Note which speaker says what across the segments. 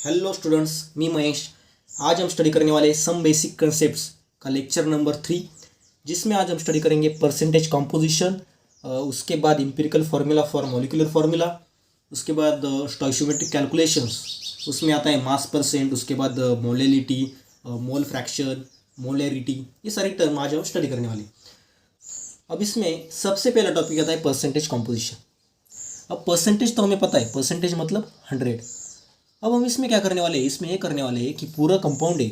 Speaker 1: Hello students, मी महेश। आज हम study करने वाले सम बेसिक कंसेप्ट्स का लेक्चर नंबर 3, जिसमें आज हम स्टडी करेंगे परसेंटेज कॉम्पोजिशन, उसके बाद empirical formula for molecular formula, उसके बाद स्टोइशियोमेट्रिक कैलकुलेशंस, उसमें आता है मास परसेंट, उसके बाद मोलेलिटी, मोल फ्रैक्शन, मोलेरिटी, ये सारी टर्म आज हम स्टडी करने वाले। अब इसमें सबसे पहला टॉपिक आता है परसेंटेज कॉम्पोजिशन। अब परसेंटेज तो हमें पता है, परसेंटेज मतलब 100। अब हम इसमें क्या करने वाले हैं, इसमें ये करने वाले हैं कि पूरा कंपाउंड है,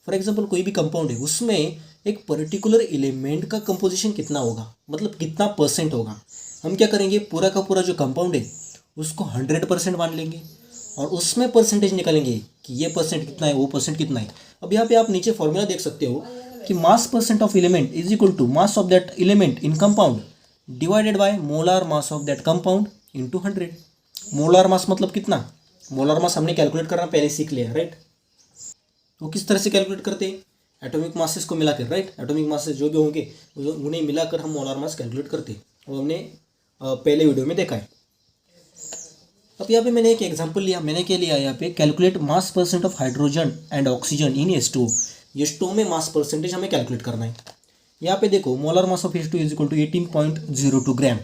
Speaker 1: फॉर एग्जांपल कोई भी कंपाउंड है, उसमें एक पर्टिकुलर एलिमेंट का कंपोजिशन कितना होगा, मतलब कितना परसेंट होगा। हम क्या करेंगे, पूरा का पूरा जो कंपाउंड है उसको 100% मान लेंगे और उसमें परसेंटेज निकालेंगे कि ये परसेंट कितना है, वो परसेंट कितना है। अब यहाँ पे आप नीचे फॉर्मूला देख सकते हो कि mass percent of element is equal to mass of that element in compound divided by molar mass of that compound into 100। Molar mass मतलब कितना, मोलर मास हमने कैलकुलेट करना पहले सीख लिया, राइट। तो किस तरह से कैलकुलेट करते हैं, एटॉमिक मासेस को मिलाकर, राइट। एटॉमिक मासेस जो भी होंगे उन्हें मिलाकर हम मोलर मास कैलकुलेट करते हैं, वो हमने पहले वीडियो में देखा है। अब यहाँ पे मैंने एक एग्जांपल लिया, मैंने क्या लिया यहाँ पे, calculate mass percent of hydrogen and oxygen in H2O। H2O में मास परसेंटेज हमें कैलकुलेट करना है। यहाँ पे देखो, molar mass of H2 is equal to 18.02 gram,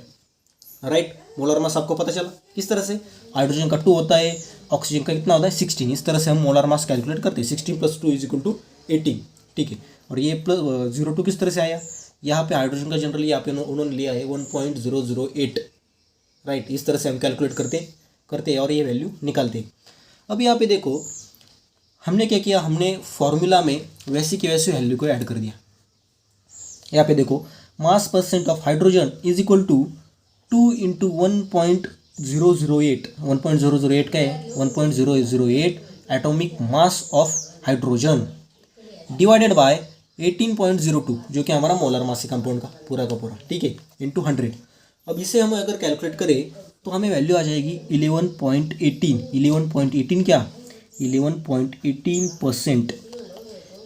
Speaker 1: right. Molar mass आपको पता चला किस तरह से, हाइड्रोजन का 2 होता है, ऑक्सीजन का कितना होता है 16। इस तरह से हम मोलर मास कैलकुलेट करते हैं। 16 + 2 इज इक्वल टू 18, ठीक है। और ये प्लस 02 किस तरह से आया, यहाँ पे हाइड्रोजन का जनरली यहाँ पे उन्होंने लिया है 1.008, राइट। इस तरह से हम कैलकुलेट करते हैं और ये वैल्यू निकालते हैं। अब यहाँ पे देखो, हमने क्या किया, हमने फॉर्मूला में वैसी की वैसी वैल्यू को ऐड कर दिया। यहाँ पे देखो, mass percent of hydrogen is equal to 2 into 1.008, 1.008 का है 1.008 atomic mass of hydrogen divided by 18.02, जो कि हमारा मोलर मास है कंपाउंड का पूरा, ठीक है, इंटू 100। अब इसे हम अगर कैलकुलेट करें तो हमें वैल्यू आ जाएगी 11.18। 11.18 क्या, 11.18%।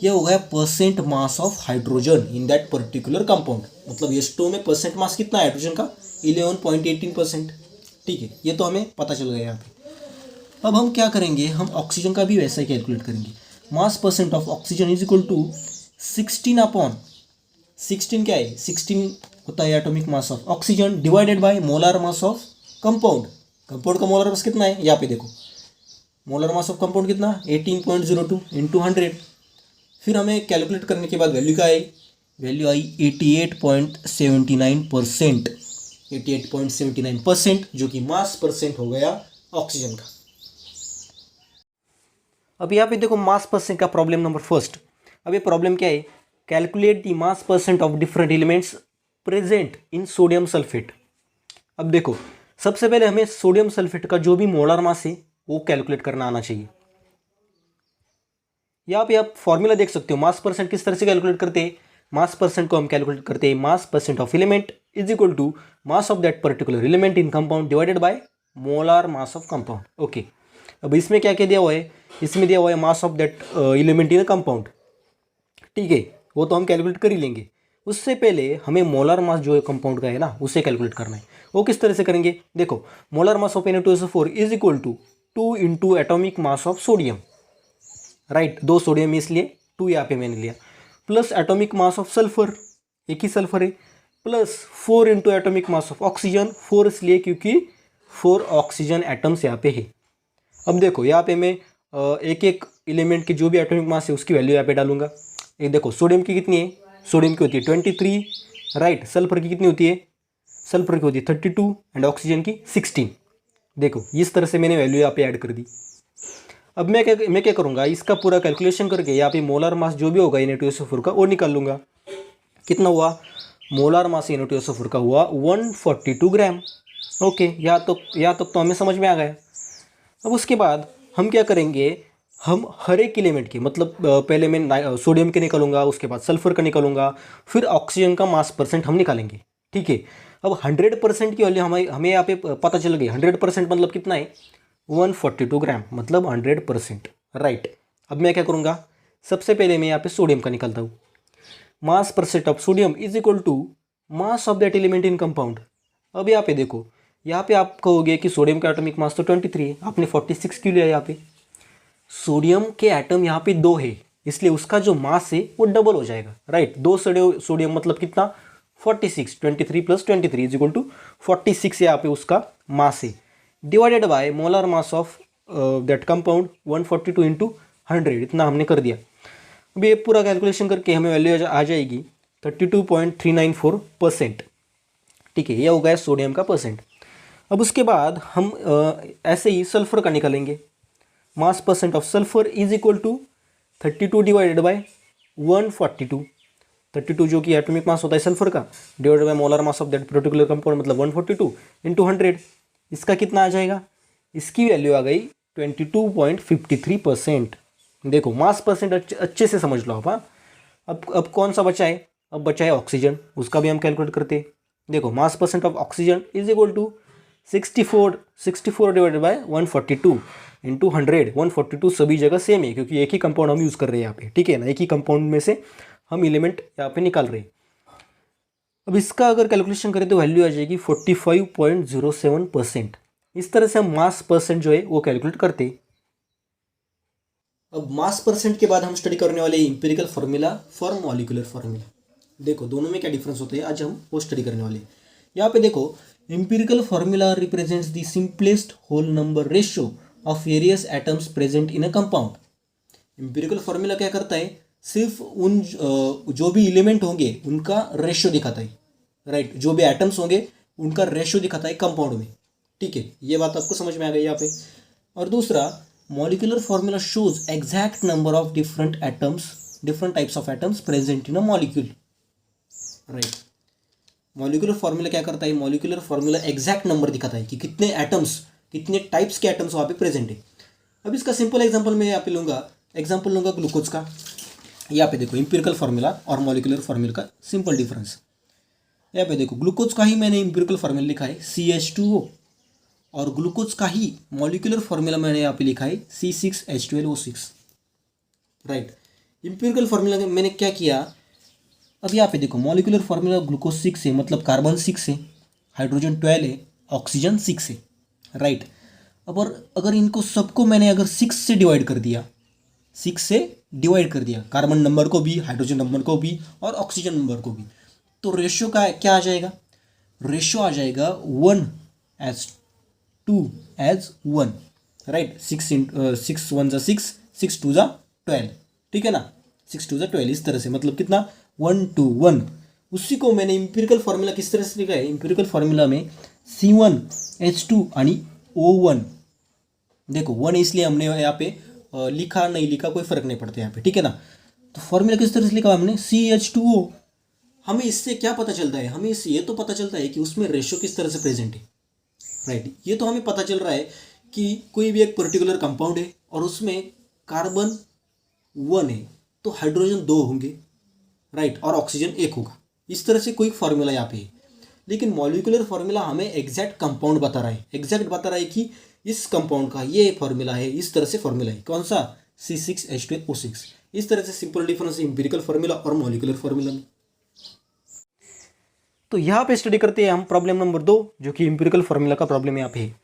Speaker 1: यह हो गया percent mass of hydrogen in that particular compound. मतलब H2O में परसेंट मास कितना है हाइड्रोजन का, 11.18%, ठीक है। ये तो हमें पता चल गया यहाँ पे। अब हम क्या करेंगे, हम ऑक्सीजन का भी वैसा ही कैलकुलेट करेंगे। Mass percent of oxygen is equal to 16 क्या है, 16 होता है atomic mass of oxygen divided by molar mass of compound. Compound का मोलर मास कितना है, यहाँ पे देखो, मोलर मास ऑफ कंपाउंड कितना 18.02 इंटू 100। फिर हमें कैलकुलेट करने के बाद वैल्यू क्या आई, वैल्यू आई 88.79%, 88.79%, जो कि मास परसेंट हो गया ऑक्सीजन का। अब यहाँ पे देखो, मास परसेंट का प्रॉब्लम नंबर फर्स्ट। अब ये प्रॉब्लम क्या है, calculate the mass percent of different elements present in sodium sulphate. अब देखो, सबसे पहले हमें सोडियम सल्फेट का जो भी मोलर मास है वो कैलकुलेट करना आना चाहिए। यहाँ पे आप फॉर्मूला देख सकते हो, मास परसेंट किस तरह से कैलकुलेट करते हैं। मास परसेंट को हम कैलकुलेट करते हैं, mass percent of element is equal to mass of that particular element in compound divided by molar mass of compound, okay. अब इसमें क्या क्या दिया हुआ है, इसमें दिया हुआ है mass of that element in compound, ठीक है, वो तो हम कैलकुलेट कर ही लेंगे। उससे पहले हमें मोलर मास जो कंपाउंड का है ना, उसे कैलकुलेट करना है। वो किस तरह से करेंगे, देखो, molar mass of Na2SO4 is equal to 2 into atomic mass of sodium, right. 2 sodium इसलिए 2 यहाँ पे मैंने लिया, plus atomic mass of sulphur, एक ही सल्फर है, plus 4 into atomic mass of oxygen, 4 इसलिए क्योंकि 4 ऑक्सीजन एटम्स यहाँ पे है। अब देखो, यहाँ पे मैं एक एक एलिमेंट की जो भी एटॉमिक मास है उसकी वैल्यू यहाँ पे डालूंगा। ये देखो, सोडियम की कितनी है, सोडियम की होती है 23, राइट। सल्फर की कितनी होती है, सल्फर की होती है 32 एंड ऑक्सीजन की 16। देखो, इस तरह से मैंने वैल्यू यहाँ पे ऐड कर दी। अब मैं क्या करूँगा, इसका पूरा कैलकुलेशन करके यहाँ पे मोलर मास जो भी होगा Na2SO4 का वो निकाल लूँगा। कितना हुआ, मोलर मास Na2SO4 का हुआ 142 ग्राम, ओके। यहाँ तक तो हमें समझ में आ गया। अब उसके बाद हम क्या करेंगे, हम हर एक एलिमेंट की, मतलब पहले मैं सोडियम के निकालूंगा, उसके बाद सल्फर का निकालूंगा, फिर ऑक्सीजन का मास परसेंट हम निकालेंगे, ठीक है। अब 100% की वैल्यू हमें यहाँ पे पता चल गई। 100% मतलब कितना है, 142 ग्राम, मतलब 100%, राइट। अब मैं क्या करूँगा, सबसे पहले मैं यहाँ पे सोडियम का निकालता हूँ। Mass percent of sodium is equal to mass of that element in compound. अब यहाँ पे देखो, यहाँ पे आप कहोगे कि सोडियम का एटॉमिक मास तो 23 है, आपने 46 क्यों लिया यहाँ पे। सोडियम के एटम यहाँ पे 2 है, इसलिए उसका जो मास है वो डबल हो जाएगा, राइट। 2 सोडियम मतलब कितना, 46, 23 प्लस 23 इज इक्वल टू 46 यहाँ पे उसका मास है, divided by molar mass of that compound 142 into 100, इतना हमने कर दिया। अब ये पूरा कैलकुलेशन करके हमें वैल्यू आ जाएगी 32.394%, ठीक है, यह हो गया सोडियम का परसेंट। अब उसके बाद हम ऐसे ही सल्फर का निकालेंगे, mass percent of sulphur is equal to 32 divided by 142, 32 जो कि एटॉमिक मास होता है सल्फर का, divided by molar mass of that particular compound मतलब 142 इंटू 100, इसका कितना आ जाएगा, इसकी वैल्यू आ गई 22.53%। देखो मास परसेंट अच्छे से समझ लो आप। हाँ, अब कौन सा बचा है, अब बचा है ऑक्सीजन, उसका भी हम कैलकुलेट करते हैं। देखो mass percent of oxygen is equal to 64 divided by 142 into 100, 142 सभी जगह सेम है क्योंकि एक ही कंपाउंड हम यूज़ कर रहे हैं यहाँ पे, ठीक है ना, एक ही कंपाउंड में से हम एलिमेंट यहाँ पे निकाल रहे हैं। अब इसका अगर कैलकुलेशन करें तो वैल्यू आ जाएगी 45.07%। इस तरह से हम मास परसेंट जो है वो कैलकुलेट करते हैं। अब मास परसेंट के बाद हम स्टडी करने वाले empirical formula for molecular formula. देखो दोनों में क्या डिफरेंस होता है, आज हम वो स्टडी करने वाले हैं। यहाँ पे देखो empirical formula represents the simplest whole number ratio of various atoms present in a compound. Empirical formula क्या करता है, सिर्फ उन जो भी एलिमेंट होंगे उनका रेशियो दिखाता है, राइट, जो भी एटम्स होंगे उनका रेशियो दिखाता है कंपाउंड में, ठीक है, ये बात आपको समझ में आ गई यहाँ पे। और दूसरा molecular formula shows exact number of different types of atoms present in a molecule, right. Molecular formula क्या करता है, मॉलिक्यूलर फार्मूला एग्जैक्ट नंबर दिखाता है कि कितने एटम्स, कितने टाइप्स के एटम्स वहाँ पे प्रेजेंट है। अब इसका सिंपल एग्जांपल मैं यहाँ पे लूँगा ग्लूकोज का। यहाँ पे देखो इंपेरिकल फार्मूला और मॉलिक्यूलर फार्मूला का सिंपल डिफरेंस। यहाँ पे देखो ग्लूकोज का ही मैंने इंपेरिकल फार्मूला लिखा है CH2O, और ग्लूकोज का ही मॉलिक्यूलर फार्मूला मैंने यहाँ पे लिखा है C6H12O6, राइट। इंपेरिकल फार्मूला में मैंने क्या किया, अब यहाँ पे देखो मॉलिक्यूलर फार्मूला ग्लूकोज 6 है, मतलब कार्बन 6 है, हाइड्रोजन 12 है, ऑक्सीजन 6 है, राइट। अब और अगर इनको सबको मैंने अगर 6 से डिवाइड कर दिया, 6 से डिवाइड कर दिया, कार्बन नंबर को भी, हाइड्रोजन नंबर को भी और ऑक्सीजन नंबर को भी, तो रेशियो का क्या आ जाएगा, रेशियो आ जाएगा 1:2:1, राइट। 6 1 × 6, 6 2 × 12, ठीक है ना, 6 2 × 12, इस तरह से, मतलब कितना 1:1। उसी को मैंने इंपेरिकल फार्मूला किस तरह से लिखा है, इंपेरिकल फार्मूला में C1H2 आणि O1, देखो 1 इसलिए हमने यहाँ पे लिखा नहीं लिखा कोई फर्क नहीं पड़ता यहाँ पे, ठीक है ना। तो फॉर्मूला किस तरह से लिखा हमने CH2O। हमें इससे क्या पता चलता है, हमें इससे ये तो पता चलता है कि उसमें रेशियो किस तरह से प्रेजेंट है, राइट। ये तो हमें पता चल रहा है कि कोई भी एक पर्टिकुलर कंपाउंड है और उसमें कार्बन 1 है तो हाइड्रोजन 2 होंगे, राइट, और ऑक्सीजन 1 होगा। इस तरह से कोई फार्मूला यहाँ पे है, लेकिन मॉलिक्यूलर फार्मूला हमें एग्जैक्ट कंपाउंड बता रहा है, एग्जैक्ट बता रहा है कि इस कंपाउंड का ये फार्मूला है, इस तरह से फार्मूला है, कौन सा, C6H12O6। इस तरह से सिंपल डिफरेंस है इंपेरिकल फार्मूला और मॉलिक्यूलर फार्मूला में। तो यहाँ पे स्टडी करते हैं हम प्रॉब्लम नंबर 2, जो कि इंपेरिकल फार्मूला का प्रॉब्लम यहाँ पे है।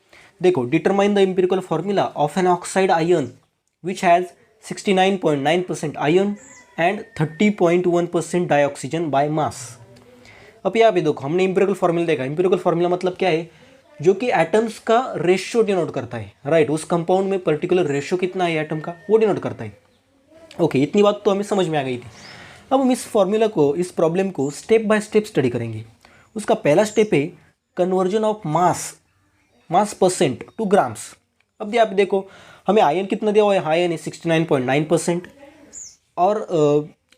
Speaker 1: देखो determine the empirical formula of an oxide iron which has 69.9% iron and 30.1% dioxygen by mass. अब यहाँ पे देखो हमने इंपेरिकल फार्मूला देखा, इंपेरिकल फार्मूला मतलब क्या है, जो कि एटम्स का रेशियो डिनोट करता है, राइट। उस कंपाउंड में पर्टिकुलर रेशियो कितना है एटम का, वो डिनोट करता है। ओके, इतनी बात तो हमें समझ में आ गई थी। अब हम इस फॉर्मूला को, इस प्रॉब्लम को स्टेप बाय स्टेप स्टडी करेंगे। उसका पहला स्टेप है conversion of mass percent two grams. अब आप देखो हमें आयन कितना दिया हुआ है, आयन है 69.9%, और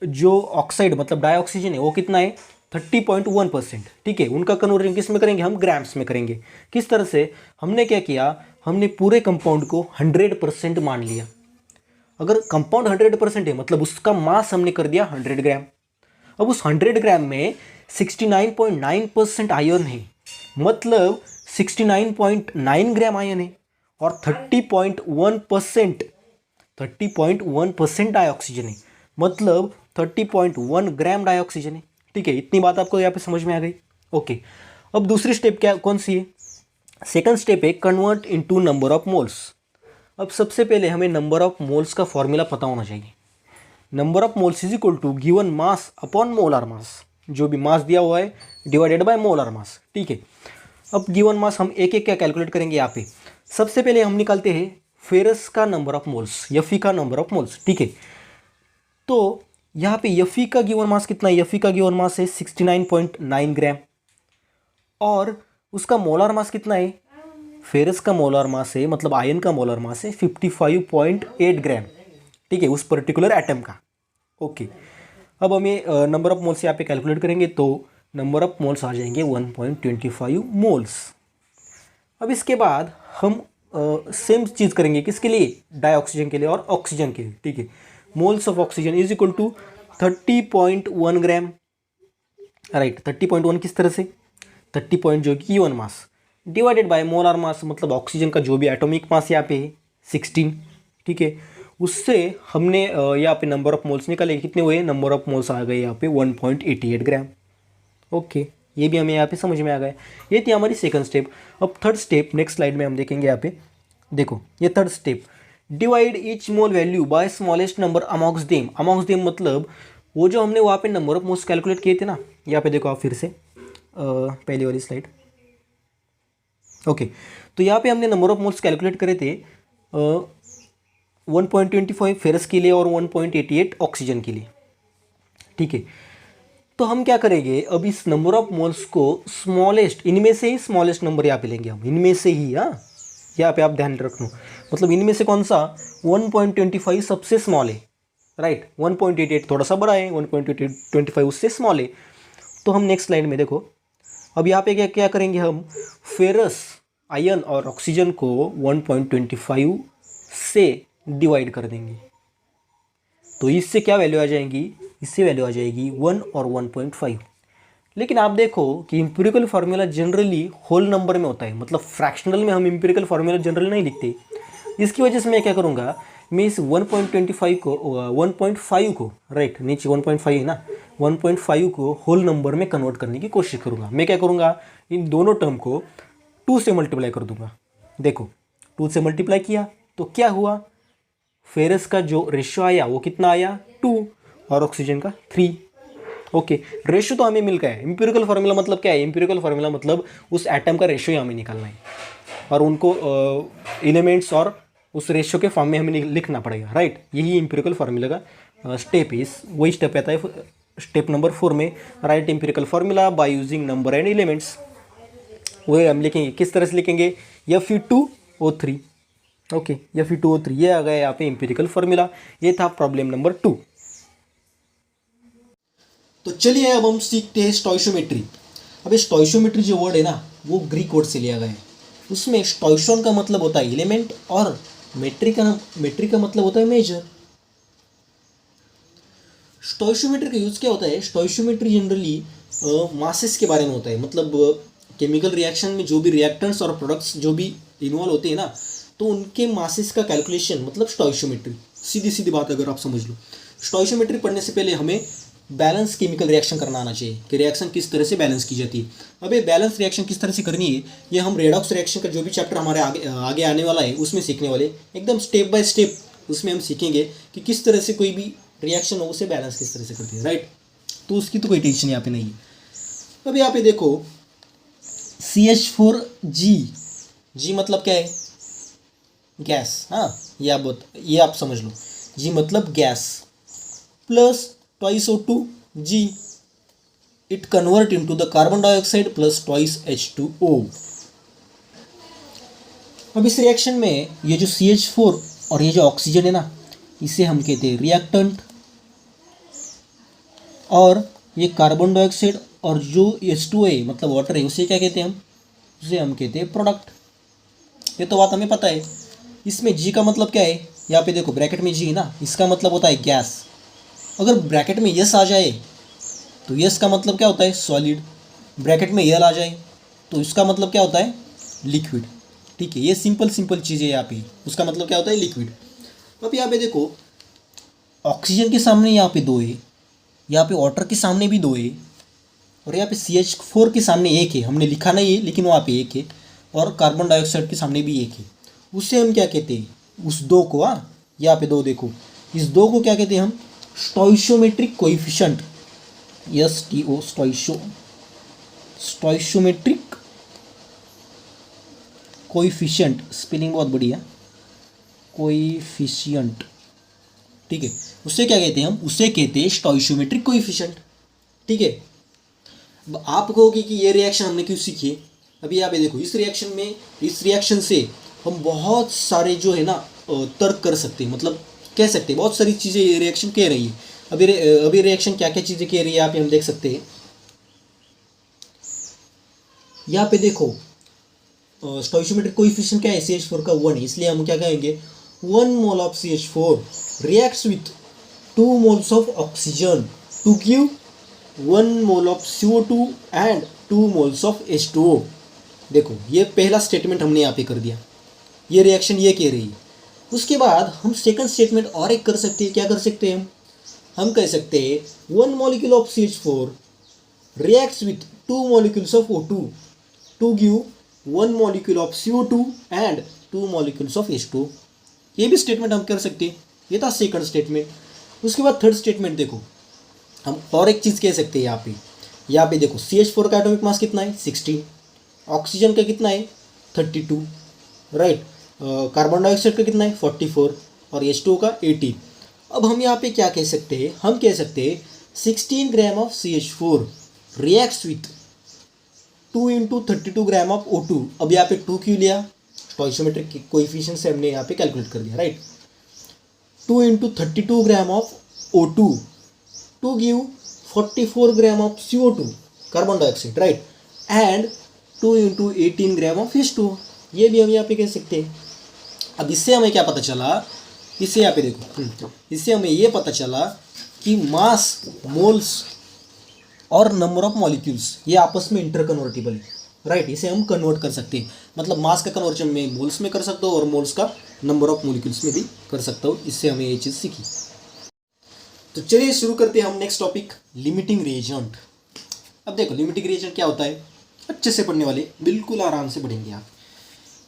Speaker 1: जो ऑक्साइड मतलब डाइऑक्सीजन है वो कितना है 30.1%, ठीक है। उनका कन्वर्जन किस में करेंगे, हम ग्राम्स में करेंगे। किस तरह से, हमने क्या किया, हमने पूरे कंपाउंड को 100% मान लिया। अगर कंपाउंड 100% है मतलब उसका मास हमने कर दिया 100 ग्राम। अब उस 100 ग्राम में 69.9% आयन है, मतलब 69.9 ग्राम आयन है, और 30.1% डाइऑक्सीजन है, मतलब 30.1 ग्राम डाइऑक्सीजन है, ठीक है। इतनी बात आपको यहाँ पे समझ में आ गई। ओके, अब दूसरी स्टेप क्या, कौन सी है, सेकंड स्टेप है convert into number of moles. अब सबसे पहले हमें नंबर ऑफ मोल्स का फॉर्मूला पता होना चाहिए। Number of moles is equal to given mass upon molar mass, जो भी मास दिया हुआ है डिवाइडेड बाय मोलर मास। ठीक है, अब गिवन मास हम एक एक क्या कैलकुलेट करेंगे यहाँ पे। सबसे पहले हम निकालते हैं फेरस का नंबर ऑफ मोल्स, Fe का नंबर ऑफ मोल्स। ठीक है, तो यहाँ पे Fe का गिवन मास कितना है? Fe का गिवन मास है 69.9 ग्राम, और उसका मोलर मास कितना है? फेरस का मोलर मास है, मतलब आयन का मोलर मास है 55.8 ग्राम। ठीक है, उस पर्टिकुलर एटम का। ओके, अब हमें नंबर ऑफ मोल्स यहाँ पे कैलकुलेट करेंगे तो नंबर ऑफ मोल्स आ जाएंगे 1.25 मोल्स। अब इसके बाद हम सेम चीज़ करेंगे किसके लिए? डाइऑक्सीजन के लिए और ऑक्सीजन के लिए। ठीक है, moles of oxygen is equal to 30.1 gram. Right, 30.1 किस तरह से? 30 पॉइंट जो कि given mass divided by molar mass, मतलब ऑक्सीजन का जो भी एटॉमिक मास यहाँ पे है 16। ठीक है, उससे हमने यहाँ पे नंबर ऑफ मोल्स निकाले, कितने हुए? नंबर ऑफ मोल्स आ गए यहाँ पे 1.88 ग्राम। ओके, ये भी हमें यहाँ पे समझ में आ गया। ये थी हमारी सेकंड स्टेप। अब थर्ड स्टेप नेक्स्ट स्लाइड में हम देखेंगे। यहाँ पे देखो, ये third step, divide each mole value by smallest number amongst them. Amongst them मतलब वो जो हमने वहाँ पे नंबर ऑफ मोल्स कैलकुलेट किए थे ना, यहाँ पे देखो आप फिर से पहली वाली स्लाइड। ओके, तो यहाँ पे हमने नंबर ऑफ मोल्स कैलकुलेट करे थे 1.25 फेरस के लिए और 1.88 ऑक्सीजन के लिए। ठीक है, तो हम क्या करेंगे, अब इस नंबर ऑफ मोल्स को स्मॉलेस्ट, इनमें से ही स्मॉलेस्ट नंबर यहाँ पे लेंगे हम, इनमें से ही। हाँ, यहाँ पे आप ध्यान रखना, मतलब इनमें से कौन सा? 1.25 सबसे स्मॉल है। राइट, 1.88 थोड़ा सा बड़ा है, 1.25 उससे स्मॉल है। तो हम नेक्स्ट स्लाइड में देखो, अब यहाँ पे क्या क्या करेंगे हम, फेरस आयन और ऑक्सीजन को 1.25 से डिवाइड कर देंगे। तो इससे क्या वैल्यू आ जाएंगी? इससे वैल्यू आ जाएगी 1 और 1.5। लेकिन आप देखो कि empirical formula generally whole number में होता है, मतलब फ्रैक्शनल में हम इंपिरिकल फार्मूला जनरली नहीं लिखते। इसकी वजह से मैं क्या करूँगा, मैं इस 1.25 को 1.5 को, राइट, नीचे 1.5 है ना, 1.5 को होल नंबर में कन्वर्ट करने की कोशिश करूँगा। मैं क्या करूँगा, इन दोनों टर्म को 2 से मल्टीप्लाई कर दूंगा। देखो 2 से मल्टीप्लाई किया तो क्या हुआ, फेरस का जो रेशियो आया वो कितना आया? 2, और ऑक्सीजन का 3। ओके, रेशियो तो हमें मिल गया है। इंपिरिकल फार्मूला मतलब क्या है? इंपिरिकल फार्मूला मतलब उस एटम का रेशियो हमें निकालना है और उनको एलिमेंट्स और उस रेशियो के फॉर्म में हमें लिखना पड़ेगा। राइट, यही इंपिरिकल फार्मूला का स्टेप है। वही स्टेप आता है स्टेप नंबर 4 में, right empirical formula by using number and elements. वही हम लिखेंगे, किस तरह से लिखेंगे? Fe2O3। ओके, Fe2O3 ये आ गया यहाँ पे इंपिरिकल फार्मूला। ये था प्रॉब्लम नंबर 2। तो चलिए अब हम सीखते हैं स्टोइशियोमेट्री। अब ये स्टोइशियोमेट्री जो वर्ड है ना, वो ग्रीक वर्ड से लिया गया है। उसमें स्टोइशन का मतलब होता है एलिमेंट और मेट्री का मतलब होता है मेजर। स्टोइशियोमेट्री का यूज क्या होता है? स्टोइशियोमेट्री जनरली मासेस के बारे में होता है, मतलब केमिकल रिएक्शन में जो भी रिएक्टेंट्स और प्रोडक्ट्स जो भी इन्वॉल्व होते हैं ना, तो उनके मासेस का कैलकुलेशन मतलब स्टोइशियोमेट्री। सीधी सीधी बात अगर आप समझ लो, स्टोइशियोमेट्री पढ़ने से पहले हमें बैलेंस केमिकल रिएक्शन करना आना चाहिए कि रिएक्शन किस तरह से बैलेंस की जाती है। अब ये बैलेंस रिएक्शन किस तरह से करनी है, ये हम रेडॉक्स रिएक्शन का जो भी चैप्टर हमारे आगे आने वाला है उसमें सीखने वाले, एकदम स्टेप बाय स्टेप उसमें हम सीखेंगे कि किस तरह से कोई भी रिएक्शन हो उसे बैलेंस किस तरह से करती है। राइट, तो उसकी तो कोई टेंशन यहाँ पे नहीं है। अब यहाँ पे देखो CH4G, G मतलब क्या है? गैस। हाँ, ये आप समझ लो, G मतलब gas, plus twice O2 G, it convert into the carbon dioxide plus twice H2O। अब इस रिएक्शन में ये जो CH4 और ये जो ऑक्सीजन है ना, इसे हम कहते हैं रिएक्टेंट, और ये कार्बन डाइऑक्साइड और जो H2O है मतलब वाटर है उसे क्या कहते हैं हम? उसे हम कहते हैं प्रोडक्ट। ये तो बात हमें पता है। इसमें G का मतलब क्या है? यहाँ पे देखो ब्रैकेट में G है ना, इसका मतलब होता है गैस। अगर ब्रैकेट में यस आ जाए तो यस का मतलब क्या होता है? सॉलिड। ब्रैकेट में यल आ जाए तो इसका मतलब क्या होता है? लिक्विड। ठीक है, ये सिंपल चीज़ है यहाँ पे, उसका मतलब क्या होता है? लिक्विड। अब यहाँ पे देखो ऑक्सीजन के सामने यहाँ पे 2 है, यहाँ पे वाटर के सामने भी 2 है, और यहाँ पे CH4 के सामने 1 है। हमने लिखा नहीं है लेकिन वहाँ पे 1 है, और कार्बन डाइऑक्साइड के सामने भी 1 है। उसे हम क्या कहते हैं? उस दो को, यहाँ पे दो देखो, इस दो को क्या कहते हैं हम, स्टोइशियोमेट्रिक कोएफिशिएंट, STO, स्टोइशियोमेट्रिक कोएफिशिएंट, स्पेलिंग बहुत बढ़िया, कोएफिशिएंट, ठीक है, उससे क्या कहते हैं हम, उसे कहते हैं स्टोइशियोमेट्रिक कोएफिशिएंट, ठीक है। अब आप कहोगे कि ये रिएक्शन हमने क्यों सीखी है, अभी यहाँ पे देखो, इस रिएक्शन से हम बहुत सारे जो है ना तर्क कर सकते हैं, मतलब कह सकते हैं बहुत सारी चीज़ें ये रिएक्शन कह रही है। अभी रिएक्शन क्या क्या चीज़ें कह रही है यहाँ पे हम देख सकते हैं। यहाँ पे देखो स्टोइशियोमेट्रिक कोएफिशिएंट क्या है, CH4 का 1 है, इसलिए हम क्या कहेंगे, 1 mole of CH4 reacts with 2 moles of oxygen to give 1 mole of CO2 and 2 moles of H2O। देखो ये पहला स्टेटमेंट हमने यहाँ पे कर दिया, ये रिएक्शन ये कह रही है। उसके बाद हम सेकंड स्टेटमेंट और एक कर सकते हैं, क्या कर सकते हैं हम कह सकते हैं 1 molecule of CH4 reacts with 2 molecules of O2 to give 1 molecule of CO2 and 2 molecules of H2O। ये भी स्टेटमेंट हम कर सकते हैं, ये था सेकंड स्टेटमेंट। उसके बाद थर्ड स्टेटमेंट देखो, हम और एक चीज़ कह सकते हैं यहाँ पे देखो, CH4 का एटॉमिक मास कितना है 16, ऑक्सीजन का कितना है 32, राइट, कार्बन डाइऑक्साइड का कितना है 44 और H2O का 18। अब हम यहाँ पे क्या कह सकते हैं, हम कह सकते हैं 16 gram of CH4 reacts with 2 into 32 gram of O2। अब यहाँ पे 2 क्यों लिया, स्टोइशियोमेट्रिक कोएफिशिएंट से हमने यहाँ पे कैलकुलेट कर दिया, right. 2 into 32 gram of O2 to give 44 gram of CO2 carbon dioxide, right, and 2 into 18 gram of H2O। ये भी हम यहाँ पे कह सकते हैं। अब इससे हमें क्या पता चला, इससे यहाँ पे देखो, इससे हमें ये पता चला कि मास, मोल्स और नंबर ऑफ मॉलिक्यूल्स ये आपस में इंटर कन्वर्टिबल है, राइट। इसे हम कन्वर्ट कर सकते हैं, मतलब मास का कन्वर्जन में मोल्स में कर सकता हूँ और मोल्स का नंबर ऑफ मॉलिक्यूल्स में भी कर सकता हूँ। इससे हमें ये चीज़ सीखी। तो चलिए शुरू करते हैं हम नेक्स्ट टॉपिक, लिमिटिंग रिएजेंट। अब देखो लिमिटिंग रिएजेंट क्या होता है, अच्छे से पढ़ने वाले बिल्कुल आराम से पढ़ेंगे आप।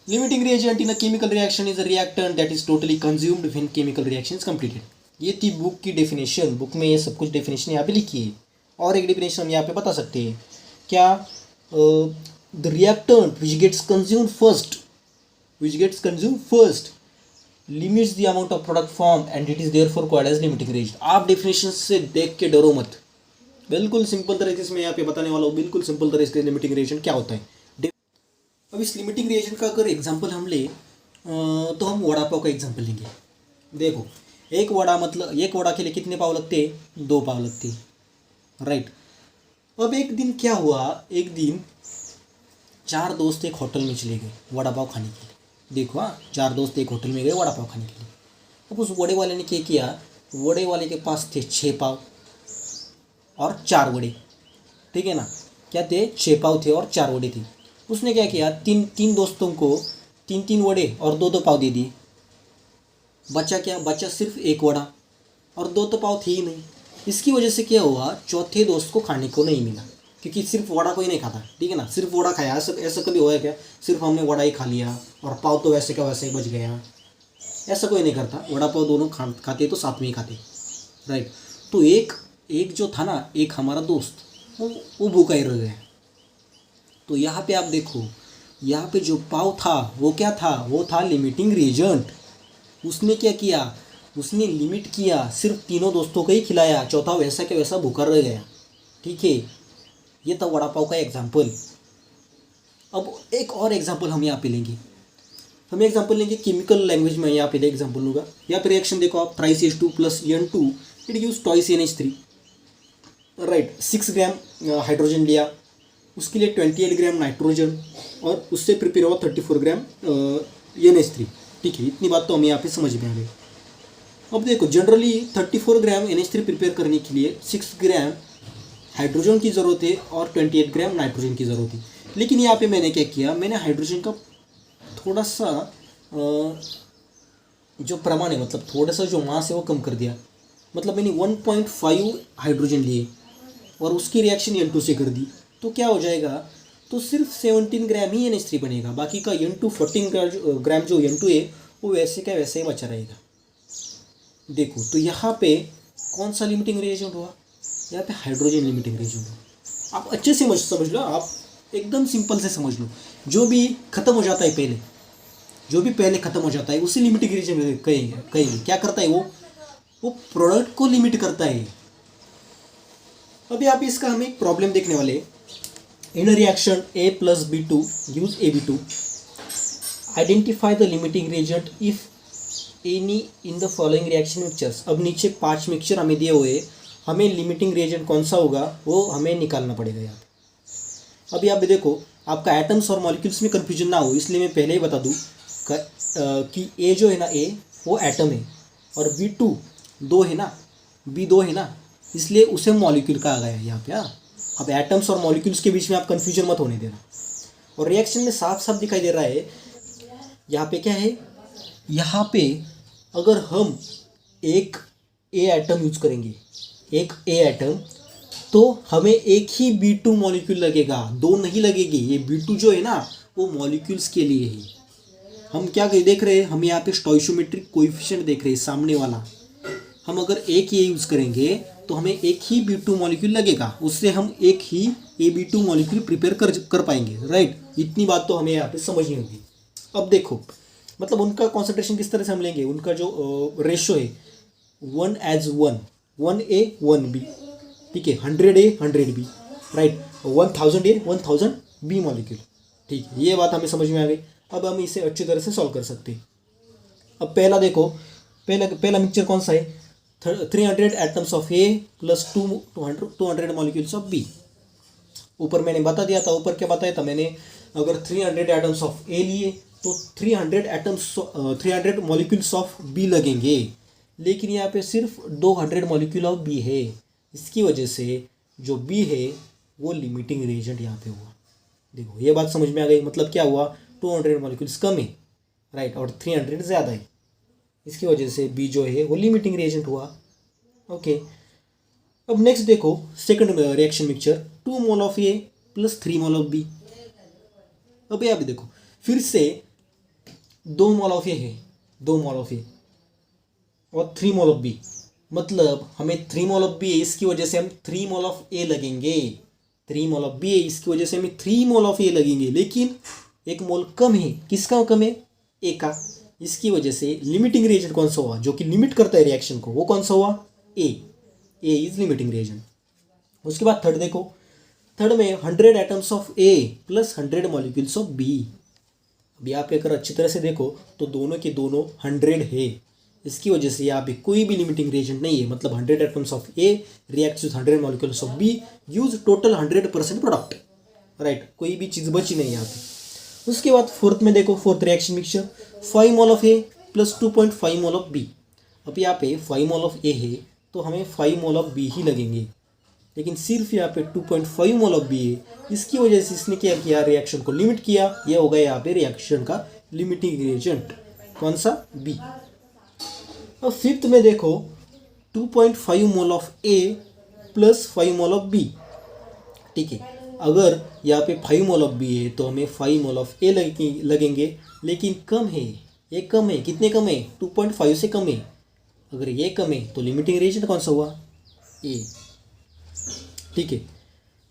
Speaker 1: Limiting reagent in a chemical reaction is a reactant that is totally consumed when chemical reaction is completed. ये थी बुक की डेफिनेशन, बुक में ये सब कुछ डेफिनेशन यहाँ पे लिखी है। और एक डेफिनेशन हम यहाँ पे बता सकते हैं क्या, the reactant which gets consumed first limits the amount of product form and it is therefore called as limiting reagent. आप डेफिनेशन से देख के डरो मत, बिल्कुल सिंपल तरीके से मैं यहाँ पे बताने वाला हूँ, बिल्कुल सिंपल तरीके से लिमिटिंग रिएजेंट क्या होता है। अब इस लिमिटिंग रिएजेंट का अगर एग्जांपल हम ले तो हम वड़ा पाव का एग्जांपल लेंगे। देखो एक वड़ा के लिए कितने पाव लगते हैं, 2 पाव लगते हैं, राइट। अब एक दिन क्या हुआ, एक दिन 4 दोस्त एक होटल में चले गए वड़ा पाव खाने के लिए। देखो 4 दोस्त एक होटल में गए वड़ा पाव खाने के लिए। अब उस वड़े वाले ने क्या किया, वड़े वाले के पास थे 6 पाव और 4 वड़े, ठीक है ना, क्या थे 6 पाव थे और 4 वड़े थे। उसने क्या किया, तीन दोस्तों को 3 वड़े और 2 पाव दे दिए। बचा क्या, बचा सिर्फ 1 वड़ा और 2 तो पाव थे ही नहीं। इसकी वजह से क्या हुआ, चौथे दोस्त को खाने को नहीं मिला, क्योंकि सिर्फ वड़ा कोई नहीं खाता, ठीक है ना, सिर्फ वड़ा खाया। ऐसा कभी हुआ क्या, सिर्फ हमने वड़ा ही खा लिया और पाव तो वैसे का वैसे ही बच गया, ऐसा कोई नहीं करता। वड़ा पाव दोनों खाते तो साथ में ही खाते, राइट। तो एक जो था ना, एक हमारा दोस्त वो भूखा ही रह गया। तो यहाँ पे आप देखो, यहाँ पे जो पाव था वो क्या था, वो था लिमिटिंग रिएजेंट। उसने क्या किया, उसने लिमिट किया, सिर्फ तीनों दोस्तों को ही खिलाया, चौथा वैसा के वैसा भूखा रह गया, ठीक है। ये था वड़ा पाव का एग्जाम्पल। अब एक और एग्जाम्पल हम यहाँ पे लेंगे, हम एग्जाम्पल लेंगे केमिकल लैंग्वेज में। यहाँ पे एग्जाम्पल लूँगा, यहाँ पे रिएक्शन देखो आप, TriCH2 plus N2 it gives twice NH3, right. 6 gram hydrogen लिया, उसके लिए 28 ग्राम नाइट्रोजन और उससे प्रिपेयर हुआ 34 ग्राम NH3, ठीक है। इतनी बात तो हमें यहाँ पे समझ में आ गई। अब देखो जनरली 34 ग्राम NH3 प्रिपेयर करने के लिए 6 ग्राम हाइड्रोजन की ज़रूरत है और 28 ग्राम नाइट्रोजन की ज़रूरत है। लेकिन यहाँ पे मैंने क्या किया, मैंने हाइड्रोजन का थोड़ा सा जो प्रमाण है, मतलब थोड़ा सा जो मास है वो कम कर दिया। मतलब मैंने 1.5 हाइड्रोजन लिए और उसकी रिएक्शन N2 से कर दी, तो क्या हो जाएगा, तो सिर्फ 17 ग्राम ही NH3 बनेगा। बाकी का N2 14 ग्राम जो N2 है वो वैसे का वैसे ही बचा रहेगा। देखो तो यहाँ पे कौन सा लिमिटिंग रिएजेंट हुआ, यहाँ पे हाइड्रोजन लिमिटिंग रिएजेंट हुआ। आप अच्छे से समझ लो, आप एकदम सिंपल से समझ लो, जो भी खत्म हो जाता है पहले, जो भी पहले खत्म हो जाता है उसी लिमिटिंग रिएजेंट कहेंगे। क्या करता है वो प्रोडक्ट को लिमिट करता है। अभी आप इसका हम एक प्रॉब्लम देखने वाले। In reaction A plus B2 gives AB2, identify the limiting reagent if any in the following reaction mixtures. अब नीचे 5 मिक्सचर हमें दिए हुए, हमें लिमिटिंग रिएजेंट कौन सा होगा वो हमें निकालना पड़ेगा यहाँ पे। अभी आप भी देखो, आपका एटम्स और मॉलिक्यूल्स में कन्फ्यूजन ना हो इसलिए मैं पहले ही बता दूँ कि ए जो है ना, ए वो एटम है और B2 दो है ना, B2 है ना, इसलिए उसे मॉलिक्यूल कहा गया है यहाँ पे। हाँ, अब एटम्स और मॉलिक्यूल्स के बीच में आप कन्फ्यूजन मत होने देना। और रिएक्शन में साफ साफ दिखाई दे रहा है यहाँ पे क्या है, यहाँ पे अगर हम एक ए एटम यूज करेंगे, एक ए एटम, तो हमें एक ही B2 मॉलिक्यूल लगेगा, दो नहीं लगेगी। ये B2 जो है ना वो मॉलिक्यूल्स के लिए है। हम क्या देख रहे हैं, हम यहाँ पे स्टोइशियोमेट्रिक कोएफिशिएंट देख रहे हैं सामने वाला। हम अगर एक ये यूज़ करेंगे तो हमें एक ही B2 मॉलिक्यूल लगेगा, उससे हम एक ही AB2 मॉलिक्यूल प्रिपेयर कर पाएंगे। राइट, इतनी बात तो हमें यहाँ पे समझनी होगी। अब देखो, मतलब उनका कॉन्सेंट्रेशन किस तरह से हम लेंगे, उनका जो रेशो है 1:1, 1A 1B, ठीक है, 100A 100B, right, 1000A 1000B molecule. ठीक है, ये बात हमें समझ में आ गई। अब हम इसे अच्छी तरह से सॉल्व कर सकते हैं। अब पहला देखो, पहला मिक्सचर कौन सा है, 300 atoms of A plus 200 molecules of B। ऊपर मैंने बता दिया था, ऊपर क्या बताया था मैंने, अगर 300 एटम्स ऑफ A लिए तो 300 मॉलिक्यूल्स ऑफ B लगेंगे, लेकिन यहाँ पे सिर्फ 200 मॉलिक्यूल ऑफ B है। इसकी वजह से जो B है वो लिमिटिंग रिएजेंट यहाँ पे हुआ। देखो ये बात समझ में आ गई, मतलब क्या हुआ, 200 मॉलिक्यूल्स कम है, राइट, और 300 ज़्यादा है। इसकी वजह से B जो है वो लिमिटिंग रिएजेंट हुआ। ओके, अब नेक्स्ट देखो, second reaction mixture 2 mole of A plus 3 mole of B। अब यहाँ पे देखो फिर से 2 मोल ऑफ A है, 2 मोल ऑफ A और 3 मोल ऑफ B, मतलब हमें 3 मोल ऑफ B है, इसकी वजह से हम 3 मोल ऑफ A लगेंगे। 3 मोल ऑफ B है, इसकी वजह से हमें 3 मोल ऑफ A लगेंगे, लेकिन एक मोल कम है। किसका कम है, A का। इसकी वजह से लिमिटिंग रिएजेंट कौन सा हुआ, जो कि लिमिट करता है रिएक्शन को, वो कौन सा हुआ, A इज लिमिटिंग रिएजेंट। उसके बाद थर्ड देखो, थर्ड में 100 atoms of A plus 100 molecules of B। अभी आप अगर अच्छी तरह से देखो तो दोनों के दोनों 100 है, इसकी वजह से यहाँ पे कोई भी लिमिटिंग रिएजेंट नहीं है। मतलब 100 atoms of A reacts with 100 molecules of B use total 100% product, right, कोई भी चीज़ बची नहीं यहाँ पे। उसके बाद फोर्थ में देखो, fourth reaction mixture 5 mole of A plus 2.5 mole of B। अब यहाँ पे 5 मोल ऑफ A है तो हमें 5 मोल ऑफ B ही लगेंगे, लेकिन सिर्फ यहाँ पे 2.5 मोल ऑफ B है। इसकी वजह से इसने क्या किया, रिएक्शन को लिमिट किया। यह हो गया यहाँ पे रिएक्शन का लिमिटिंग रिएजेंट, कौन सा, B। अब फिफ्थ में देखो 2.5 mole of A plus 5 mole of B, ठीक है। अगर यहाँ पे 5 मोल ऑफ B है तो हमें 5 मोल ऑफ A लगेंगे, लेकिन कम है, ये कम है, कितने कम है, 2.5 से कम है। अगर ये कम है तो लिमिटिंग रिएजेंट कौन सा हुआ, A, ठीक है।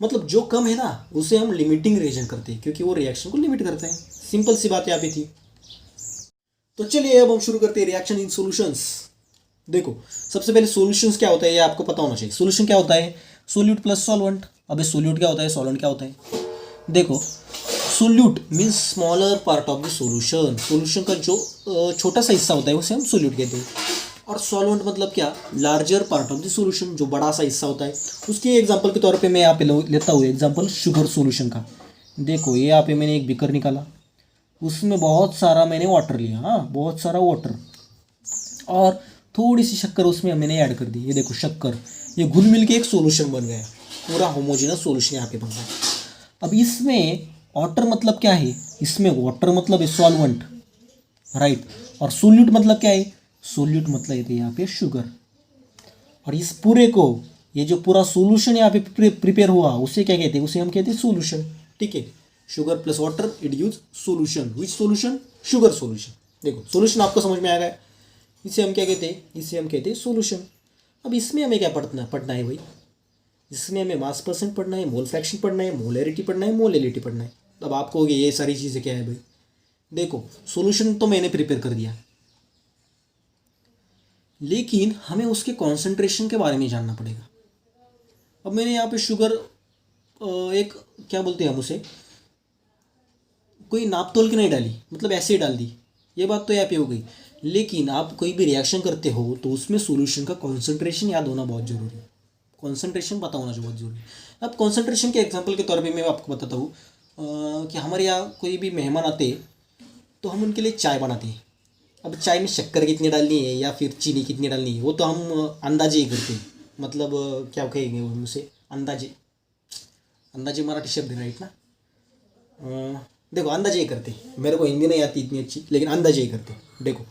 Speaker 1: मतलब जो कम है ना उसे हम लिमिटिंग रिएजेंट करते हैं, क्योंकि वो रिएक्शन को लिमिट करता है। सिंपल सी बात यहाँ पे थी। तो चलिए अब हम शुरू करते हैं रिएक्शन इन सॉल्यूशंस। देखो सबसे पहले सॉल्यूशंस क्या होता है ये आपको पता होना चाहिए। सॉल्यूशन क्या होता है, सोल्यूट प्लस सॉल्वेंट। अब सोल्यूट क्या होता है, सॉल्वेंट क्या होता है। देखो solute means smaller part of the solution, solution का जो छोटा सा हिस्सा होता है उसे हम सोल्यूट कहते हैं। और सॉल्वेंट मतलब क्या, larger part of the solution, जो बड़ा सा हिस्सा होता है। उसके एग्जांपल के तौर पे मैं यहाँ पे लेता हूँ एग्जांपल शुगर सॉल्यूशन का। देखो ये यहाँ पे मैंने एक बीकर निकाला, उसमें बहुत सारा मैंने वाटर लिया, हाँ बहुत सारा वाटर, और थोड़ी सी शक्कर उसमें मैंने ऐड कर दी। ये देखो शक्कर, ये घुल मिल के एक सॉल्यूशन बन गया, पूरा होमोजेनस सॉल्यूशन यहाँ पे बन गया। अब इसमें वाटर मतलब क्या है, इसमें वाटर मतलब है सॉल्वेंट, राइट, और सोल्यूट मतलब क्या है, सोल्यूट मतलब है यहाँ पे शुगर। और इस पूरे को, ये जो पूरा सॉल्यूशन यहाँ पे प्रिपेयर हुआ उसे क्या कहते हैं, उसे हम कहते हैं सॉल्यूशन, ठीक है। Sugar plus water it gives solution, which solution, sugar solution. देखो सॉल्यूशन आपको समझ में आ गया, इसे हम क्या कहते हैं, इसे हम कहते हैं सॉल्यूशन। अब इसमें हमें क्या पढ़ना है भाई, इसमें हमें मास परसेंट पढ़ना है, मोल फ्रैक्शन पढ़ना है, मोलैरिटी पढ़ना है, मोलेलिटी पढ़ना है। अब आपको होगी ये सारी चीज़ें क्या है भाई, देखो सॉल्यूशन तो मैंने प्रिपेयर कर दिया, लेकिन हमें उसके कॉन्सेंट्रेशन के बारे में जानना पड़ेगा। अब मैंने यहाँ पे शुगर एक क्या बोलते हैं हम उसे, कोई नाप तोल के नहीं डाली, मतलब ऐसे ही डाल दी, ये बात तो यहाँ पे हो गई। लेकिन आप कोई भी रिएक्शन करते हो तो उसमें सॉल्यूशन का कॉन्सेंट्रेशन याद होना बहुत ज़रूरी है, कॉन्सेंट्रेशन पता होना जो बहुत ज़रूरी है। अब कॉन्सेंट्रेशन के एग्जांपल के तौर पे मैं आपको बताता हूँ कि हमारे यहाँ कोई भी मेहमान आते हैं तो हम उनके लिए चाय बनाते हैं। अब चाय में शक्कर कितनी डालनी है या फिर चीनी कितनी डालनी है वो तो हम अंदाजे ही करते हैं, मतलब क्या कहेंगे वो उसे, अंदाजे, अंदाजे मराठी शब्द है राइट ना। देखो अंदाजे ही करते, मेरे को हिंदी नहीं आती इतनी अच्छी, लेकिन अंदाजे ही करते। देखो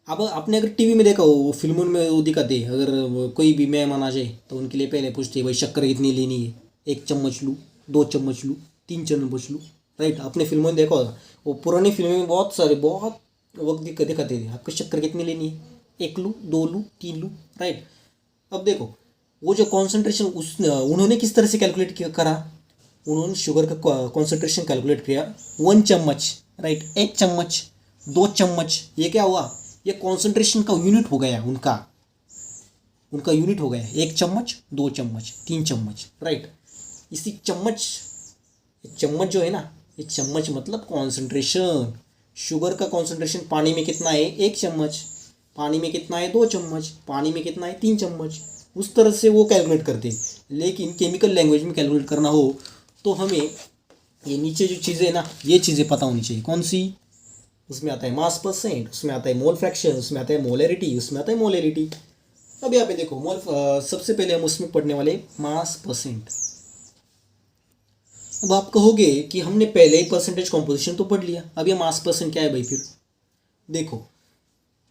Speaker 1: अब आपने अगर टीवी में देखा हो, वो फिल्मों में वो दिखाते, अगर कोई भी मेहमान आ जाए तो उनके लिए पहले पूछते भाई शक्कर कितनी लेनी है, 1 चम्मच लूँ, 2 चम्मच लूँ, 3 चम्मच लूँ, राइट। आपने फिल्मों में देखा होगा, वो पुरानी फिल्मों में बहुत सारे बहुत वक्त दिखाते थे, आपको शक्कर कितनी लेनी है, 1 लूँ, 2 लूँ, 3 लूँ, राइट। अब देखो वो जो कॉन्सेंट्रेशन उस उन्होंने किस तरह से कैलकुलेट करा, उन्होंने शुगर का कॉन्सेंट्रेशन कैलकुलेट किया 1 चम्मच, राइट, 1 चम्मच, 2 चम्मच, ये क्या हुआ, ये कॉन्सेंट्रेशन का यूनिट हो गया, उनका उनका यूनिट हो गया 1 चम्मच, 2 चम्मच, 3 चम्मच, राइट। इसी चम्मच, चम्मच जो है ना, ये चम्मच मतलब कॉन्सेंट्रेशन, शुगर का कॉन्सेंट्रेशन पानी में कितना है 1 चम्मच, पानी में कितना है 2 चम्मच, पानी में कितना है 3 चम्मच, उस तरह से वो कैलकुलेट करते हैं। लेकिन केमिकल लैंग्वेज में कैलकुलेट करना हो तो हमें ये नीचे जो चीज़ें है ना, ये चीज़ें पता होनी चाहिए। कौन सी, उसमें आता है मास परसेंट, उसमें आता है मोल फ्रैक्शन, उसमें आता है मोलैरिटी, उसमें आता है मोलेलिटी। अब यहाँ पे देखो सबसे पहले हम उसमें पढ़ने वाले मास परसेंट। अब आप कहोगे कि हमने पहले ही परसेंटेज कॉम्पोजिशन तो पढ़ लिया, अब ये मास परसेंट क्या है भाई। फिर देखो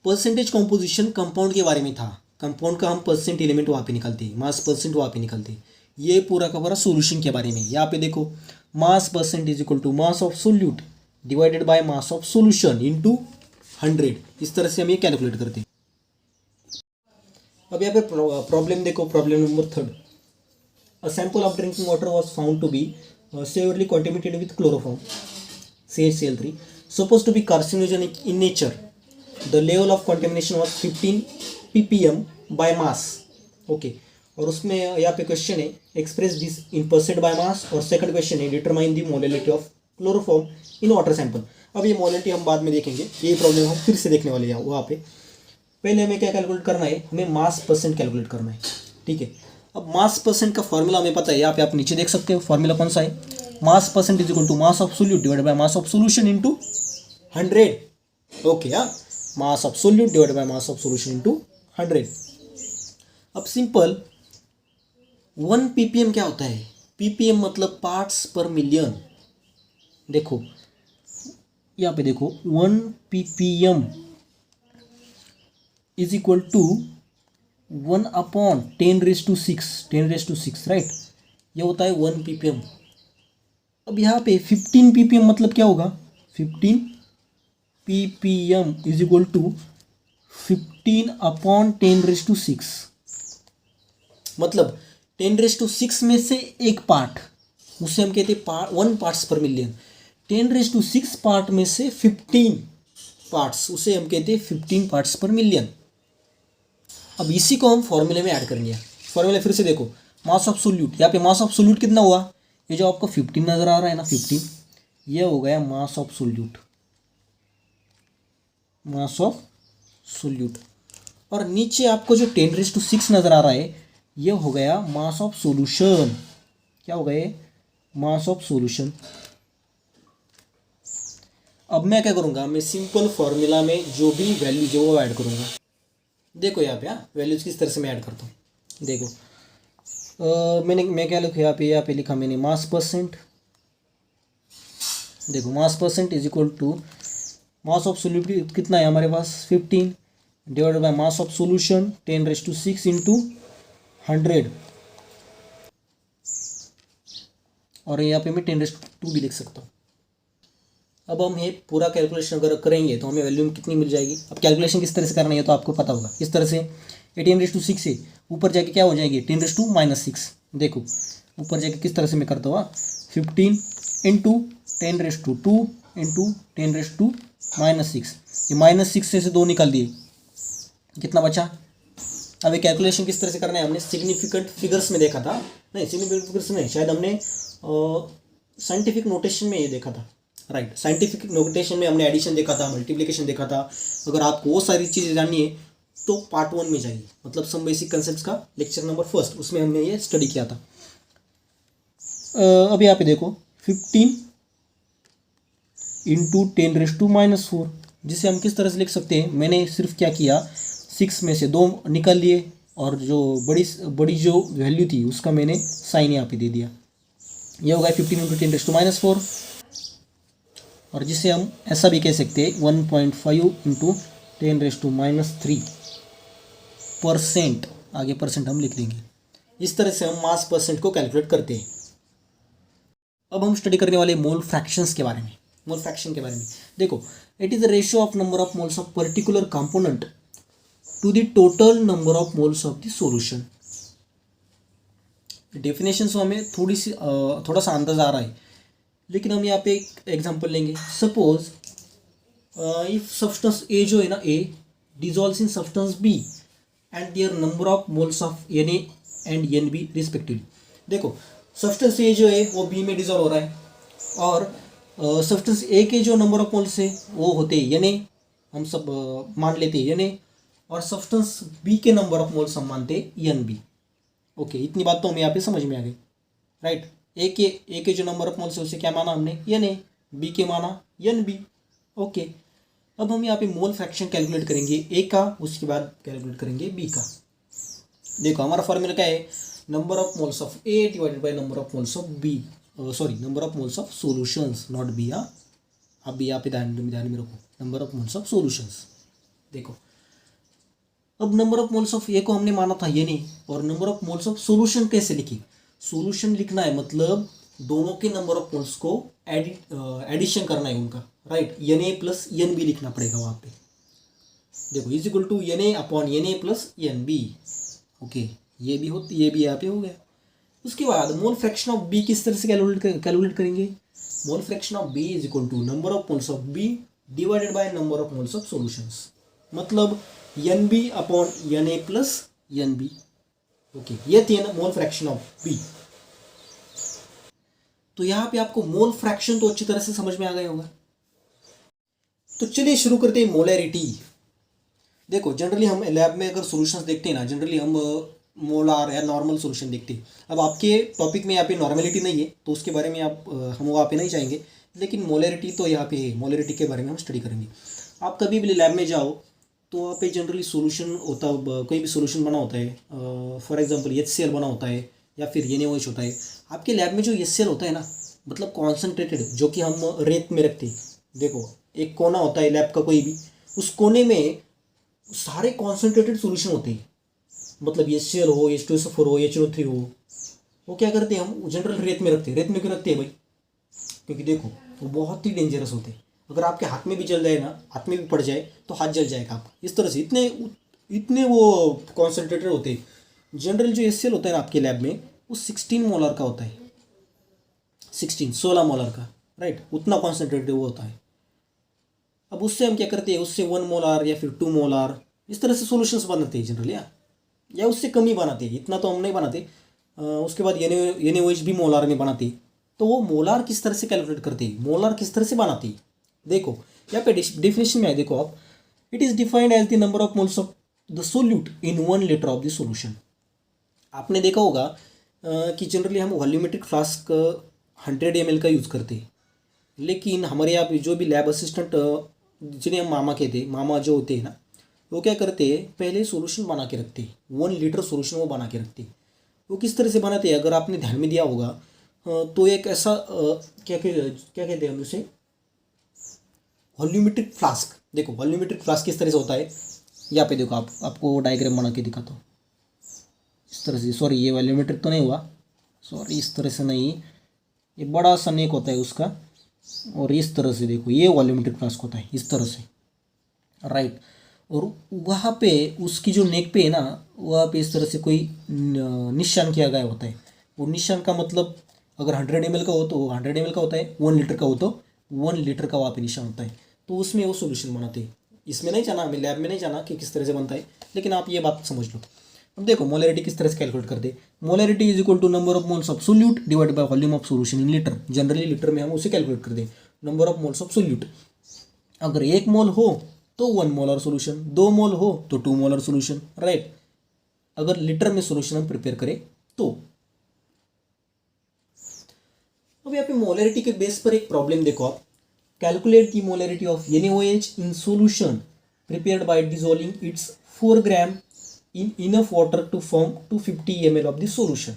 Speaker 1: परसेंटेज कॉम्पोजिशन कंपाउंड के बारे में था, कंपाउंड का हम परसेंट एलिमेंट वहाँ पे निकालते हैं, मास परसेंट वहाँ पे निकालते हैं। ये पूरा का पूरा सोल्यूशन के बारे में। यहाँ पे देखो mass percent is equal to mass of solute divided by mass of solution into 100, इस तरह से हम ये कैलकुलेट करते हैं। अब यहाँ पे प्रॉब्लम देखो, problem number 3, a sample of drinking water was found to be severely contaminated with chloroform CHCl3 supposed to be carcinogenic in nature. The level of contamination was 15 ppm by mass. Okay और उसमें यहाँ पे question है express this in percent by mass, और second question है determine the molality of chloroform in water sample. अब ये molality हम बाद में देखेंगे, ये प्रॉब्लम हम फिर से देखने वाले हैं वहाँ पे। पहले हमें क्या कैलकुलेट करना है, हमें मास परसेंट कैलकुलेट करना है, ठीक है। अब मास परसेंट का फॉर्मूला हमें पता है, यहाँ पे आप नीचे देख सकते हो फॉर्मूला कौन सा है, mass percent is equal to mass of solute divided by mass of solution into 100। Okay हाँ, mass of solute divided by mass of solution into 100। अब सिंपल 1 ppm क्या होता है, ppm मतलब पार्ट्स पर मिलियन। देखो यहाँ पे देखो 1 ppm is equal to 1/10⁶, 10⁶, right, ये होता है 1 ppm। अब यहाँ पे 15 ppm मतलब क्या होगा, 15 ppm इज इक्वल टू 15/10⁶, मतलब 10⁶ में से एक पार्ट, उसे हम कहते हैं 1 पार्ट्स पर मिलियन। 10⁶ पार्ट में से 15 पार्ट्स, उसे हम कहते हैं 15 पार्ट्स पर मिलियन। अब इसी को हम फॉर्मूले में ऐड करेंगे। फॉर्मूला फिर से देखो, मास ऑफ सोल्यूट, यहाँ पे मास ऑफ सोल्यूट कितना हुआ, ये जो आपको 15 नजर आ रहा है ना, 15, ये हो गया मास of solute, mass of solute. और नीचे आपको जो 10⁶ नजर आ रहा है, ये हो गया मास ऑफ सोल्यूशन। क्या हो गया, मास ऑफ सोल्यूशन। अब मैं क्या करूँगा, मैं सिंपल फॉर्मूला में जो भी वैल्यू जो वो ऐड करूँगा। देखो यहाँ पे वैल्यूज किस तरह से मैं ऐड करता हूँ। देखो मैं क्या लिखूँ, यहाँ पे लिखा मैंने मास परसेंट। देखो mass percent is equal to mass of solute कितना है हमारे पास 15 divided by mass of solution 10⁶ into 100, और यहाँ पे मैं 10⁻² भी लिख सकता हूँ। अब हम ये पूरा कैलकुलेशन अगर करेंगे तो हमें वैल्यू कितनी मिल जाएगी। अब कैलकुलेशन किस तरह से करना है तो आपको पता होगा। इस तरह से 18/6 से ऊपर जाके क्या हो जाएगी 10⁻⁻6। देखो ऊपर जाके किस तरह से मैं करता हुआ 15 इंटू 10⁻2 इंटू 10⁻⁻6। ये -6 से 2 निकाल दिए, कितना बचा। अब ये कैलकुलेशन किस तरह से करना है हमने सिग्निफिकेंट फिगर्स में देखा था, नहीं सिग्निफिकेंट फिगर्स में शायद हमने साइंटिफिक नोटेशन में ये देखा था, राइट। साइंटिफिक नोटेशन में हमने एडिशन देखा था, मल्टीप्लिकेशन देखा था। अगर आपको वो सारी चीज़ें जाननी है तो पार्ट 1 में जाइए, मतलब सम बेसिक कंसेप्ट्स का लेक्चर नंबर 1, उसमें हमने ये स्टडी किया था। अब यहाँ पे देखो 15 इंटू 10⁻⁻4, जिसे हम किस तरह से लिख सकते हैं। मैंने सिर्फ क्या किया 6 में से 2 निकाल लिए और जो बड़ी जो वैल्यू थी उसका मैंने साइन यहाँ पे दे दिया। ये होगा 15 इंटू 10⁻⁴ और जिसे हम ऐसा भी कह सकते हैं 1.5 इंटू 10⁻³ आगे परसेंट हम लिख देंगे। इस तरह से हम मास परसेंट को कैलकुलेट करते हैं। अब हम स्टडी करने वाले मोल फ्रैक्शंस के बारे में। मोल फ्रैक्शन के बारे में देखो, it is the ratio of number of moles of particular component to the total number of moles of the solution. Definition से हमें थोड़ा सा अंदाजा आ रहा है, लेकिन हम यहाँ पे एक एग्जांपल लेंगे। सपोज इफ सब्सटेंस ए जो है ना A dissolves in substance B and their number of moles of Na and Nb respectively. देखो सब्सटेंस ए जो है वो बी में डिजॉल्व हो रहा है और सब्सटेंस ए के जो नंबर ऑफ मोल्स है वो होते हैं Na, हम सब मान लेते हैं Na, और सब्सटेंस बी के नंबर ऑफ मोल्स हम मानते हैं Nb। ओके, इतनी बात तो हमें यहाँ पे समझ में आ गई, राइट। ए के जो नंबर ऑफ मोल्स है उसे क्या माना हमने Na, बी के माना Nb। ओके, अब हम यहाँ पे मोल फ्रैक्शन कैलकुलेट करेंगे ए का, उसके बाद कैलकुलेट करेंगे बी का। देखो हमारा फॉर्मूला क्या है, number of moles of A divided by number of moles of B, sorry number of moles of solutions, not B. अब यहाँ पे ध्यान में रखो, number of moles of solutions. देखो अब number of moles of A को हमने माना था Na और number of moles of solution कैसे लिखी। सॉल्यूशन लिखना है मतलब दोनों के नंबर ऑफ मोल्स को एडिशन करना है उनका, राइट। Na प्लस Nb लिखना पड़ेगा वहाँ पे। देखो is equal to Na upon Na plus Nb। Okay, ये भी यहाँ पे हो गया। उसके बाद मोल फ्रैक्शन ऑफ बी किस तरह से कैलकुलेट करेंगे। Mole fraction of B is equal to number of moles of B divided by number of moles of solutions, मतलब Nb upon Na plus Nb। Okay, ये थी ना मोल फ्रैक्शन ऑफ बी। तो यहाँ पे आपको मोल फ्रैक्शन तो अच्छी तरह से समझ में आ गया होगा। तो चलिए शुरू करते हैं मोलैरिटी। देखो जनरली हम लैब में अगर सॉल्यूशंस देखते हैं ना, जनरली हम मोलार या नॉर्मल सॉल्यूशन देखते हैं। अब आपके टॉपिक में यहाँ पे नॉर्मेलिटी नहीं है तो उसके बारे में हम वहाँ पे नहीं जाएंगे, लेकिन मोलैरिटी तो यहाँ पे है। मोलैरिटी के बारे में हम स्टडी करेंगे। आप कभी भी लैब में जाओ तो वहाँ पे जनरली सॉल्यूशन होता है, कोई भी सॉल्यूशन बना होता है, फॉर एग्जांपल HCl बना होता है या फिर NaOH होता है। आपके लैब में जो HCl होता है ना, मतलब कॉन्सनट्रेटेड, जो कि हम रेत में रखते हैं। देखो एक कोना होता है लैब का कोई भी, उस कोने में सारे कॉन्सनट्रेटेड सॉल्यूशन होते हैं, मतलब HCl हो, H2SO4 हो, HNO3 हो। वो क्या करते हैं हम जनरल रेत में रखते हैं। रेत में क्यों रखते हैं भाई, क्योंकि देखो वो बहुत ही डेंजरस होते हैं। अगर आपके हाथ में भी जल जाए ना, हाथ में भी पड़ जाए तो हाथ जल जाएगा आपका। इस तरह से इतने वो कॉन्सनट्रेटेड होते हैं। जनरल जो HCl होता है ना आपके लैब में, वो 16 मोलर का होता है, 16 मोलर का, राइट। उतना कॉन्सनट्रेटेड वो होता है। अब उससे हम क्या करते हैं, उससे 1 मोलर या फिर 2 मोलर इस तरह से सॉल्यूशंस बनाते हैं जनरली, या उससे कम ही बनाते हैं, इतना तो हम नहीं बनाते। उसके बाद NaOH भी मोलार में बनाते हैं। तो वो मोलार किस तरह से कैलकुलेट करते हैं, मोलार किस तरह से बनाती है। देखो यहाँ पे डेफिनेशन में है, देखो आप, it is defined as the number of moles of the solute in 1 litre of the solution. आपने देखा होगा कि जनरली हम वॉल्यूमेट्रिक फ्लास्क 100 ml का यूज़ करते हैं, लेकिन हमारे यहाँ पे जो भी लैब असिस्टेंट जिन्हें हम मामा कहते हैं, मामा जो होते हैं ना, वो क्या करते हैं, पहले सॉल्यूशन बना के रखते हैं। 1 लीटर सॉल्यूशन वो बना के रखते हैं। वो किस तरह से बनाते हैं, अगर आपने ध्यान में दिया होगा तो एक ऐसा क्या कहते हैं हम उसे, वॉल्यूमेट्रिक फ्लास्क। देखो वॉल्यूमेट्रिक फ्लास्क किस तरह से होता है, यहाँ पे देखो आपको डायग्राम बना के दिखाता हूँ। इस तरह से, सॉरी ये वॉल्यूमेट्रिक तो नहीं हुआ, सॉरी इस तरह से नहीं, ये बड़ा सा नेक होता है उसका, और इस तरह से देखो ये वॉल्यूमेट्रिक फ्लास्क होता है इस तरह से, राइट। और वहाँ पे उसकी जो नेक पे है ना, वहाँ पे इस तरह से कोई निशान किया गया होता है। वो निशान का मतलब अगर 100 ml का हो तो 100 ml का होता है, 1 लीटर का हो तो 1 लीटर का वहाँ पे निशान होता है। तो उसमें वो सोल्यूशन बनाते हैं। इसमें नहीं जाना, हमें लैब में नहीं जाना कि किस तरह से बनता है, लेकिन आप ये बात समझ लो। अब देखो मोलैरिटी किस तरह से कैलकुलेट करते। Molarity is equal to number of moles of solute divide by volume of solution in litre. Generally litre में हम उसे कैलकुलेट करते हैं, number of moles of solute. अगर 1 मोल हो तो 1 मोलर सोल्यूशन, 2 मोल हो तो 2 मोलर सोल्यूशन, राइट। अगर लीटर में सोल्यूशन हम प्रिपेयर करें तो। अब यहाँ पे मोलैरिटी के बेस पर एक प्रॉब्लम देखो आप। Calculate the molarity of NaOH in solution prepared by dissolving its 4 gram in enough water to form 250 ml of the solution.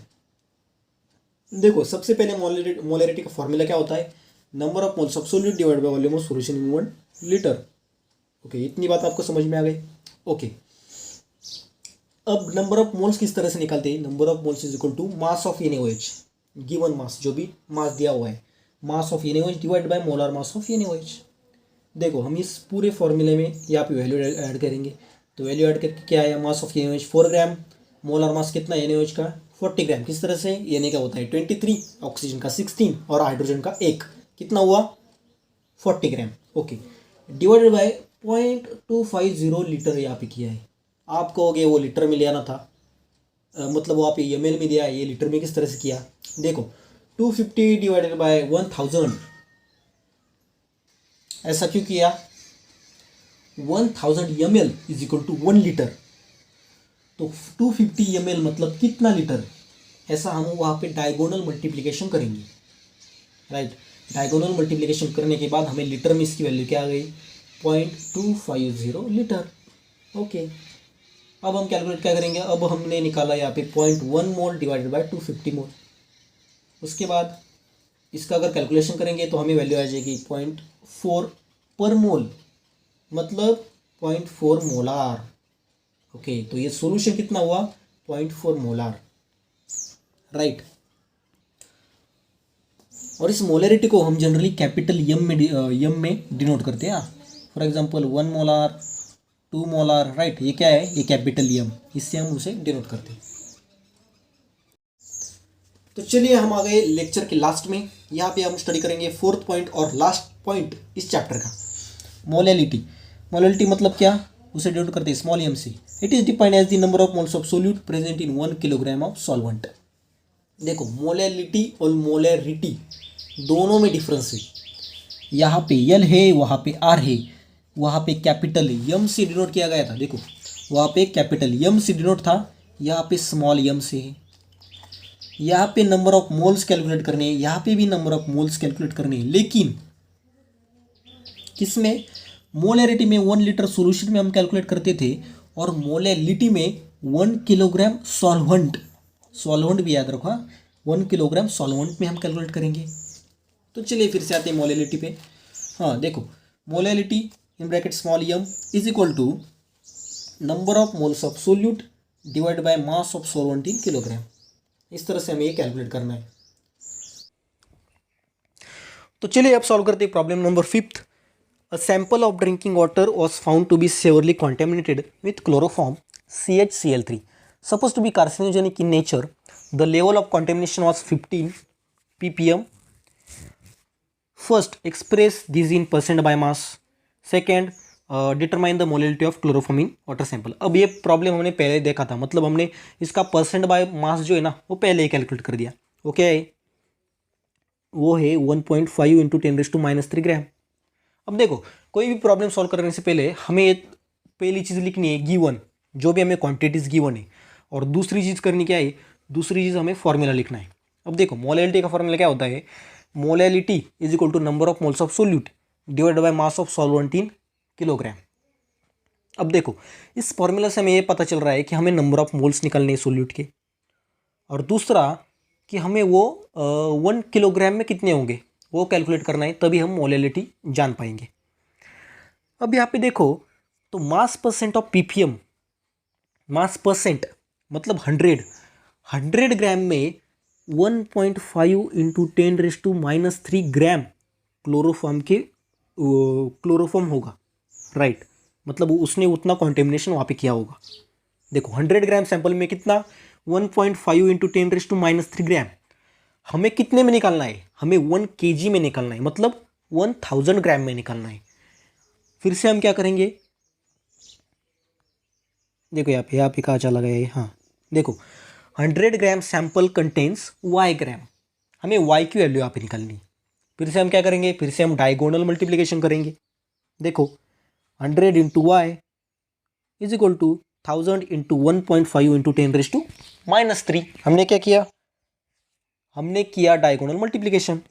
Speaker 1: देखो सबसे पहले मोलैरिटी का फॉर्मूला क्या होता है, number of moles of solute divide by volume of solution in 1 litre. Okay, इतनी बात आपको समझ में आ गई। ओके, अब नंबर ऑफ मोल्स किस तरह से निकालते हैं, number of moles is equal to mass of NaOH, given mass, जो भी मास दिया हुआ है, mass of NaOH divide by molar mass of NaOH। देखो हम इस पूरे फॉर्मूले में यहाँ पे वैल्यू ऐड करेंगे, तो वैल्यू ऐड करके क्या आया, मास of NaOH 4 gram, molar mass कितना NaOH का 40 ग्राम। किस तरह से, Na का होता है 23, ऑक्सीजन का 16 और हाइड्रोजन का 1, कितना हुआ 40 ग्राम। ओके, डिवाइडेड बाय 0.250 लीटर यहाँ पे किया है। आप कहोगे वो लीटर में लेना था, मतलब वो आप ml में दिया है, ये लीटर में किस तरह से किया। देखो 250 डिवाइडेड बाय 1000, ऐसा क्यों किया, 1000 ml is equal to 1 litre, तो 250 ml मतलब कितना लीटर, ऐसा हम वहाँ पे डायगोनल मल्टीप्लिकेशन करेंगे, राइट। डायगोनल मल्टीप्लिकेशन करने के बाद हमें लीटर में इसकी वैल्यू क्या आ गई, 0.250 लीटर। ओके, अब हम कैलकुलेट क्या करेंगे, अब हमने निकाला यहाँ पे 0.1 मोल डिवाइडेड बाय 250 मोल। उसके बाद इसका अगर कैलकुलेशन करेंगे तो हमें वैल्यू आ जाएगी 0.4 पर मोल, मतलब 0.4 मोलार। ओके, तो ये सॉल्यूशन कितना हुआ 0.4 मोलार, राइट। और इस मोलैरिटी को हम जनरली कैपिटल यम में डिनोट करते हैं। For example 1 molar, 2 molar, right. ये क्या है, ये कैपिटल यम, इससे हम उसे डिनोट करते हैं। तो चलिए हम आ गए लेक्चर के लास्ट में। यहाँ पे हम स्टडी करेंगे 4th पॉइंट और लास्ट पॉइंट इस चैप्टर का, मोलैलिटी। मोलैलिटी मतलब क्या, उसे डिनोट करते हैं स्मॉल एम से। It is defined as the number of moles of solute present in 1 kilogram of solvent. देखो मोलैलिटी और मोलैरिटी दोनों में डिफरेंस है। यहाँ पे यल है, वहाँ पे आर है, वहाँ पे कैपिटल यम से डिनोट किया गया था। देखो वहाँ पे कैपिटल यम से डिनोट था, यहाँ पे स्मॉल यम से है। यहाँ पे नंबर ऑफ मोल्स कैलकुलेट करने हैं, यहाँ पे भी नंबर ऑफ मोल्स कैलकुलेट करने हैं, लेकिन किसमें, मोलैरिटी में 1 लीटर सॉल्यूशन में हम कैलकुलेट करते थे, और मोलैलिटी में 1 किलोग्राम सॉल्वेंट, सॉल्वेंट भी याद रखो, 1 किलोग्राम सॉल्वेंट में हम कैलकुलेट करेंगे। तो चलिए फिर से आते हैं मोलैलिटी पे। हाँ देखो, molality in bracket small M is equal to number of moles of solute divide by mass of solvent in kilogram. इस तरह से हमें ये कैलकुलेट करना है। तो चलिए अब सॉल्व करते हैं problem number 5th। A sample of drinking water was found to be severely contaminated with chloroform CHCl3 supposed to be carcinogenic in nature. The level of contamination was 15 ppm. First, express this in percent by mass. Second, determine the molality of chloroform in water sample. अब ये problem हमने पहले देखा था, मतलब हमने इसका percent by mass जो है ना वो पहले ही कैलकुलेट कर दिया। ओके है, वो है 1.5 इंटू 10⁻³ ग्राम। अब देखो कोई भी प्रॉब्लम सॉल्व करने से पहले हमें पहली चीज़ लिखनी है गिवन, जो भी हमें क्वांटिटीज गिवन है, और दूसरी चीज़ करनी क्या है, दूसरी चीज़ हमें फॉर्मूला लिखना है। अब देखो मोलैलिटी का फॉर्मूला क्या होता है, molality is equal to number of moles of solute divided by mass of solvent in kilogram. अब देखो इस फॉर्मूला से हमें ये पता चल रहा है कि हमें नंबर ऑफ मोल्स निकालने हैं सोल्यूट के, और दूसरा कि हमें वो 1 किलोग्राम में कितने होंगे वो कैलकुलेट करना है, तभी हम मोलैलिटी जान पाएंगे। अब यहाँ पे देखो तो मास percent of ppm, mass percent मतलब 100 ग्राम में 1.5 इंटू 10⁻³ ग्राम क्लोरोफॉर्म होगा, राइट। मतलब उसने उतना कॉन्टेमिनेशन वहाँ पे किया होगा। देखो 100 ग्राम सैंपल में कितना 1.5 इंटू 10⁻³ ग्राम। हमें कितने में निकालना है, हमें 1 kg में निकालना है, मतलब 1000 ग्राम में निकालना है। फिर से हम क्या करेंगे, देखो यहाँ पे कहाँ चला गया है, हाँ देखो 100 ग्राम सैंपल कंटेन्स y ग्राम, हमें y की वैल्यू यहाँ पे निकालनी। फिर से हम क्या करेंगे, फिर से हम डायगोनल मल्टीप्लिकेशन करेंगे। देखो 100 into Y is equal to 1000 into 1.5 into 10⁻³ हमने क्या किया, हमने किया डायगोनल मल्टीप्लिकेशन।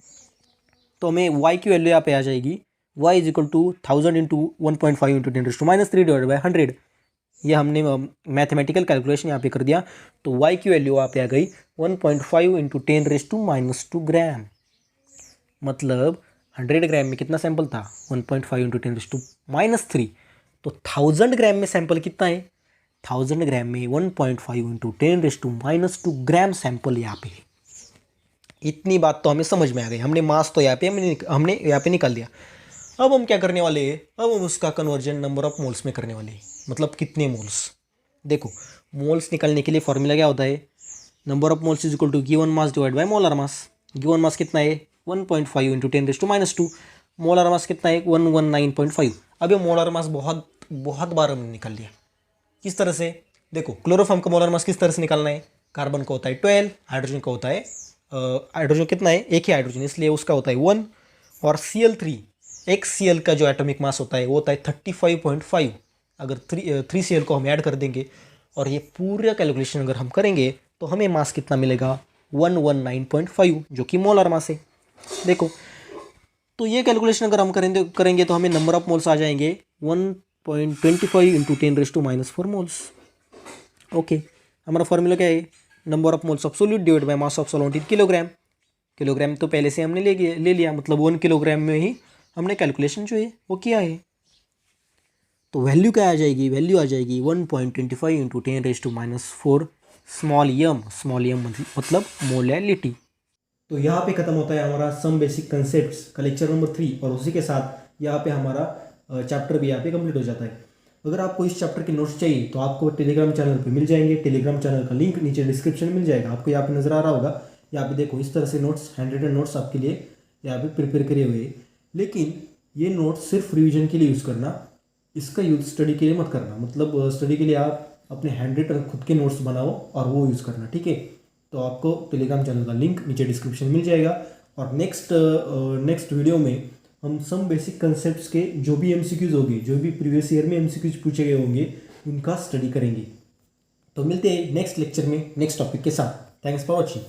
Speaker 1: तो हमें y की वैल्यू यहाँ पे आ जाएगी, y is equal to 1000 into 1.5 into 10⁻³ divide by 100। ये हमने मैथमेटिकल कैलकुलेशन यहाँ पे कर दिया। तो y की वैल्यू यहाँ पे आ गई 1.5 इंटू 10⁻² ग्राम। मतलब 100 ग्राम में कितना सैंपल था, 1.5 इंटू 10⁻³ तो 1000 ग्राम में सैंपल कितना है, 1000 ग्राम में 1.5 इंटू 10⁻² ग्राम सैंपल यहाँ पे है। इतनी बात तो हमें समझ में आ गई, हमने मास तो यहाँ पे हमने यहाँ पे निकाल दिया। अब हम क्या करने वाले हैं, अब हम उसका कन्वर्जन नंबर ऑफ मोल्स में करने वाले हैं, मतलब कितने मोल्स। देखो मोल्स निकालने के लिए फॉर्मूला क्या होता है, number of moles is equal to given mass divide by molar mass. Given mass कितना है 1.5 इंटू 10⁻², मोलर मास कितना है 119.5। अब ये मोलर मास बहुत बार हमने निकाल लिया। किस तरह से, देखो क्लोरोफॉर्म का मोलर मास किस तरह से निकालना है, कार्बन का होता है 12, हाइड्रोजन का होता है हाइड्रोजन कितना है, एक ही हाइड्रोजन, इसलिए उसका होता है 1। और Cl3, एक Cl का जो एटॉमिक मास होता है वो होता है 35.5। अगर 3 Cl को हम ऐड कर देंगे और ये पूरा कैलकुलेशन अगर हम करेंगे तो हमें मास कितना मिलेगा 119.5, जो कि मोलर मास है। देखो तो ये कैलकुलेशन अगर हम करेंगे तो हमें नंबर ऑफ मोल्स आ जाएंगे 1.25 इंटू 10⁻⁴ मोल्स। ओके, हमारा फॉर्मूला क्या है, number of moles of solute divide by mass of solvent in kilogram. Kilogram तो पहले से हमने ले लिया, मतलब 1 किलोग्राम में ही हमने कैलकुलेशन जो है वो किया है। तो वैल्यू क्या आ जाएगी, वैल्यू आ जाएगी 1.25 इंटू 10⁻⁴ स्मॉल एम मतलब मोलैलिटी। तो यहाँ पे खत्म होता है हमारा सम बेसिक कंसेप्ट्स का लेक्चर नंबर 3, और उसी के साथ यहाँ पे हमारा चैप्टर भी यहाँ पे कंप्लीट हो जाता है। अगर आपको इस चैप्टर के नोट्स चाहिए तो आपको टेलीग्राम चैनल पे मिल जाएंगे। टेलीग्राम चैनल का लिंक नीचे डिस्क्रिप्शन में मिल जाएगा, आपको यहाँ पे नजर आ रहा होगा। यहाँ पे देखो इस तरह से नोट्स, हैंड रिटन नोट्स आपके लिए यहाँ पे प्रिपेयर करे हुए हैं। लेकिन ये नोट्स सिर्फ रिविजन के लिए यूज़ करना, इसका यूज स्टडी के लिए मत करना। मतलब स्टडी के लिए आप अपने हैंड रिटन खुद के नोट्स बनाओ और वो यूज़ करना, ठीक है। तो आपको टेलीग्राम चैनल का लिंक नीचे डिस्क्रिप्शन मिल जाएगा। और नेक्स्ट वीडियो में हम सम बेसिक कंसेप्ट्स के जो भी एमसीक्यूज होंगे, जो भी प्रीवियस ईयर में एमसीक्यूज पूछे गए होंगे, उनका स्टडी करेंगे। तो मिलते हैं नेक्स्ट लेक्चर में नेक्स्ट टॉपिक के साथ। Thanks for watching.